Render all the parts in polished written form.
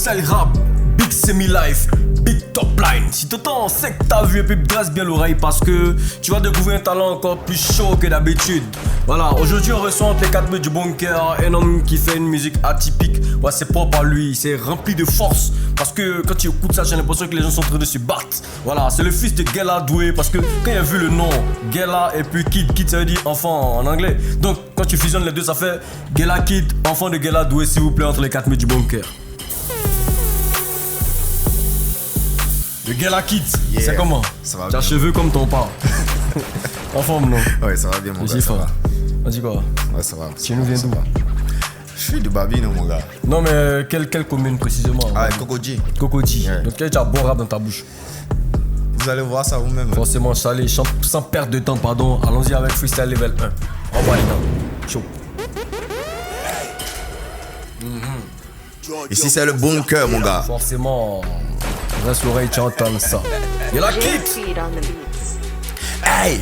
freestyle rap, big semi-life, big top line. Si t'entends, c'est que t'as vu et puis dresse bien l'oreille parce que tu vas découvrir un talent encore plus chaud que d'habitude. Voilà, aujourd'hui on reçoit entre les quatre murs du bunker un homme qui fait une musique atypique. Ouais, c'est propre à lui, c'est rempli de force. Parce que quand tu écoutes ça, j'ai l'impression que les gens sont en train de se battre. Voilà, c'est le fils de Gela Doué. Parce que quand il a vu le nom Gela et puis Kid, Kid ça veut dire enfant en anglais. Donc quand tu fusionnes les deux, ça fait Gela Kid, enfant de Gela Doué, s'il vous plaît, entre les quatre murs du bunker. Le Gela Kid, Yeah. c'est comment? Ça va T'as bien. cheveux comme ton père. En forme, non? Ouais, ça va bien, mon gars. J'ai Ça faim. va. On dit quoi? Ouais, ça va. Tu nous viens d'où? Je suis de Babine, mon gars. Non, mais quelle commune précisément? Ah, Cocody. Cocody. Ouais. Donc, tu as bon rap dans ta bouche. Vous allez voir ça vous-même. Forcément, allez, sans perdre de temps, pardon. Allons-y avec Freestyle Level 1. Envoie les dents. Chaud. Ici, c'est le bunker, mon gars. Forcément, reste l'oreille, tu entends ça. Il y a la kit. Hey,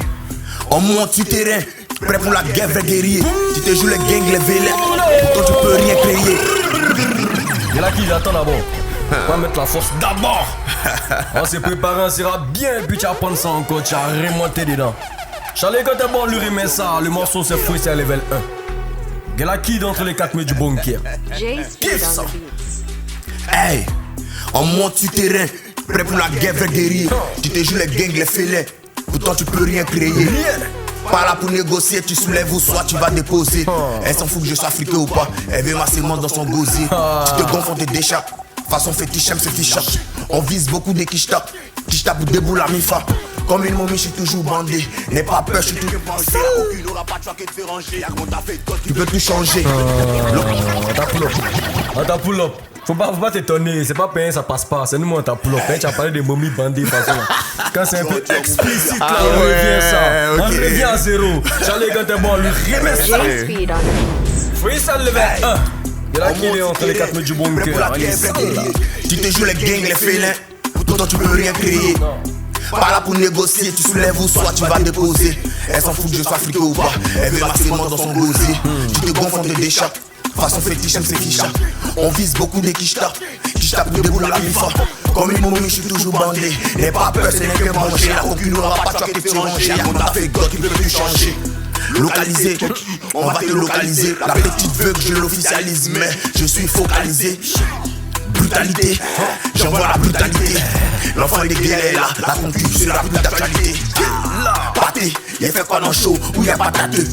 on monte sur terrain, prêt pour la guerre vers guerrier. Tu te joues les gangs, les vélets, pourtant tu peux rien créer. Il y a la kit, attends d'abord. On va mettre la force d'abord. On s'est préparé, on sera bien, puis tu vas prendre ça encore, tu vas remonter dedans. Charlie, quand t'es bon, lui remet ça. Le morceau, c'est Freestyle Level 1. Il y a la kid entre les quatre murs du bunker. Kiffe ça. Hey, on monte sur terrain, prêt pour la guerre vers guerrier. Tu te joues les gangs, les félets, pourtant tu peux rien créer. Pas là pour négocier, tu soulèves ou soit tu vas déposer. Elle s'en fout que je sois africain ou pas, elle veut ma sémence dans son gosier. Tu te gonfles, on te déchappe, façon fétiche, c'est fichard. On vise beaucoup des quichtas, quichtas pour debout la mifa. Comme une momie, je suis toujours bandé, n'aie pas peur, je suis toujours pensé. Tu peux tout changer. On t'a pull up. Faut pas t'étonner, c'est pas payé, ça passe pas. C'est nous, on t'a pull up. Tu as parlé des momies bandées, façon. Quand c'est un peu explicite, là, Ah on ouais, revient ça. ok. On revient à zéro. Charlie, quand t'es bon, lui remet ça. Freestyle Level 1. Il y a la qui est entre les quatre murs du bunker. On est sale, là. Tu te joues les gangs, les félins, pourtant tu peux rien créer. Pas là pour négocier, tu soulèves ou soit tu vas déposer. Elle s'en fout que je sois africain ou pas, elle veut ma sémence dans son gosier. Tu te gonfles, on te déchappe, façon fétiche, c'est fichard. On vise beaucoup des quichtas, quichtas pour debout la mifa. Comme une momie, je suis toujours bandé, n'aie pas peur, c'est n'est que manger. La aucune n'aura pas, tu vas te faire ranger. Y'a qu'on a fait God qui peut plus changer. Localisé, on va te localiser. La petite veut que je l'officialise, mais je suis focalisé. Brutalité, j'envoie la brutalité. L'enfant des guerres est là, la concurrence sera plus d'actualité. Pâté, y'a fait quoi dans le show où y'a pas tâteux.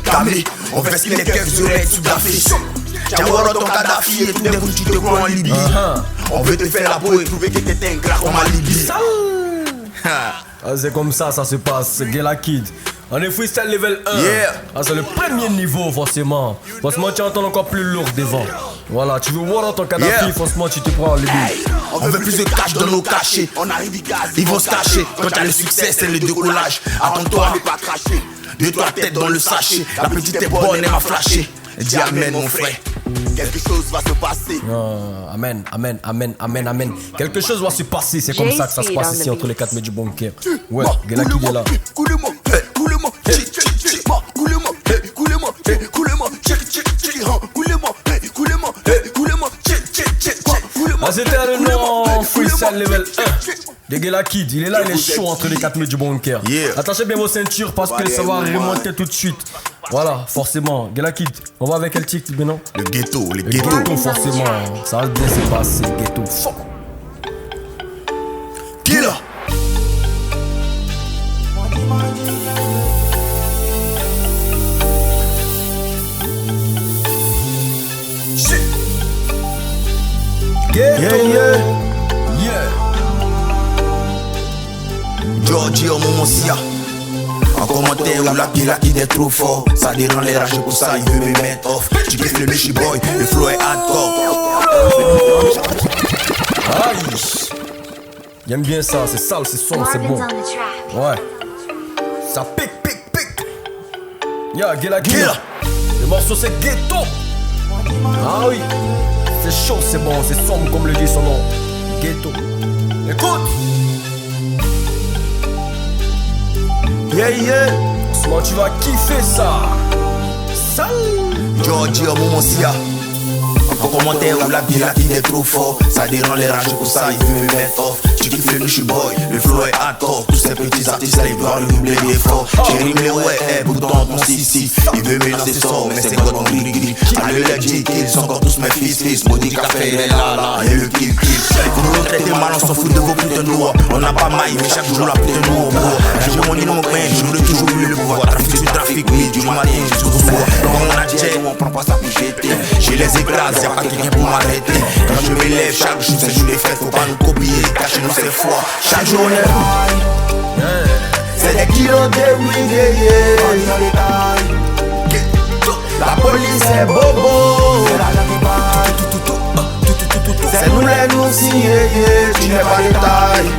Camé, on veste les quelques oreilles sous Gaffé. Tiens, voilà ton Kadhafi et tout d'un coup tu te crois en Libye. On veut te faire la peau et trouver que t'es un gras comme à Libye. Ah, c'est comme ça se passe, c'est Gela Kid. On est Freestyle Level 1. Yeah. Ah, c'est le premier niveau, forcément. Forcément, tu entends encore plus lourd devant. Voilà, tu veux voir ton Kadhafi, Yeah. forcément, tu te prends en Libye. On veut plus de cash dans nos cachets. Ils vont se cacher. Quand t'as le succès, c'est le décollage. Attends-toi, pas cracher. Deux, trois têtes dans le sachet. La petite est bonne, elle m'a flashé. Dis amen, mon frère. Quelque chose va se passer. Ah, amen, amen, amen, amen, amen. Quelque chose va se passer, c'est comme ça que ça se passe ici entre les quatre murs du bunker. Ouais, Gela Kid est là. Coulez-moi, coulez-moi, coulez-moi, coulez-moi, coulez-moi, coulez-moi, Ah, c'était le nom Freestyle Level 1 de Gela Kid. Il est là, il est chaud entre les quatre murs du bunker. Yeah. Attachez bien vos ceintures parce que ça va remonter tout de suite. Voilà, forcément. Gela Kid, on va avec quel titre maintenant? Le ghetto, le Le ghetto. ghetto, forcément. Ça va bien se passer, ghetto. Fuck. Killer. Ghetto. Yeah. Yeah. Giorgio Momosia. En commentaire, où la pila qui est trop fort. Ça dérange les rages pour ça, il veut me mettre off. Tu kiffes le Michi Boy, le flow est hardcore. Aïe. J'aime bien ça, c'est sale, c'est sombre, c'est bon. Ouais. Ça pique, pique, pique. Yeah, Gela Kid. Killer. Le morceau c'est ghetto. Ah oui. C'est chaud, c'est bon, c'est sombre comme le dit son nom. Ghetto. Écoute. Yeah, yeah. Comment tu vas kiffer ça? Sale. Giorgio Momosia. En Faut commenter ou la vie qui est trop fort. Ça dérange les rages pour ça, il veut me mettre off. Tu kiffes le suis boy, le flow est hardcore. Tous ces petits artistes là, ils doivent le doubler d'effort. J'ai rimé ouais, pourtant ton si. Il veut me lancer sort, mais c'est God mon gris. Allez les J ils sont encore tous mes fils. Maudit café, il est là, et le kill. Vous nous traitez mal, on s'en fout de vos putains de lois. On n'a pas maille, mais chaque jour la putain de nous au bout. J'ai mon nom mon coin, j'aurais toujours eu le pouvoir. Trafic sur trafic, oui, du matin jusqu'au soir. Quand on a jet, on prend pas ça pour jeter. Je les écrase, y'a pas quelqu'un pour m'arrêter. Quand je me lève, chaque jour c'est jour des fêtes. Faut pas nous copier, cacher nous c'est froid. Chaque jour on est high. C'est des kilos de weed, la police est bobo. C'est nous les nous si tu n'es pas de taille.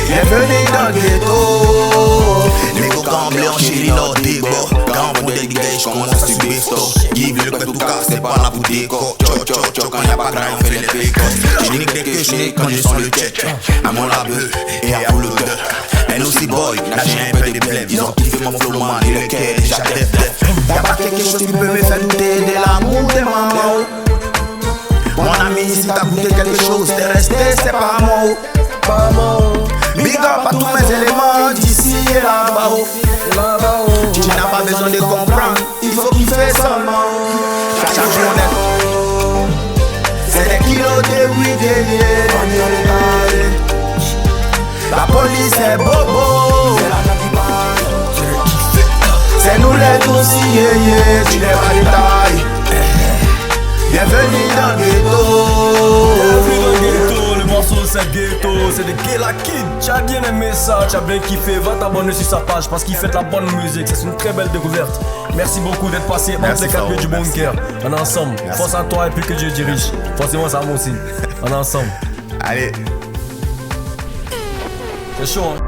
Bienvenue dans le ghetto. Les coca en blé en chéri leur dégo. Quand on prend des dégâts, je commence à subir store. Give le pète tout cas, c'est pas là pour déco. Tcho, quand y'a pas grave, on fait les précoces. Je nique dès que je nique quand je sens le check. À mon labeu et à vous le deux. And aussi boy, là j'ai un peu de blême. Ils ont kiffé mon flow man et le cœur déjà def. Y'a pas quelque chose qui peut me faire douter de l'amour de maman. Mon ami, si t'as goûté quelque chose, t'es resté, c'est pas moi. Big up à tous mes éléments d'ici et là-bas. Tu n'as pas besoin de comprendre, il faut qu'il fasse seulement. Chaque journée, c'est des kilos de weed. La police est bobo. C'est nous les dossiers, tu n'es pas de taille. Bienvenue dans le ghetto. Bienvenue dans le ghetto, le morceau c'est ghetto, c'est de Killa Kid. Tu as bien aimé ça, tu as bien kiffé, va t'abonner sur sa page parce qu'il fait de la bonne musique, c'est une très belle découverte. Merci beaucoup d'être passé entre les 4 murs du bunker. On est ensemble, force à toi et puis que Dieu dirige. Forcément ça moi aussi, on est ensemble. Allez. C'est chaud hein.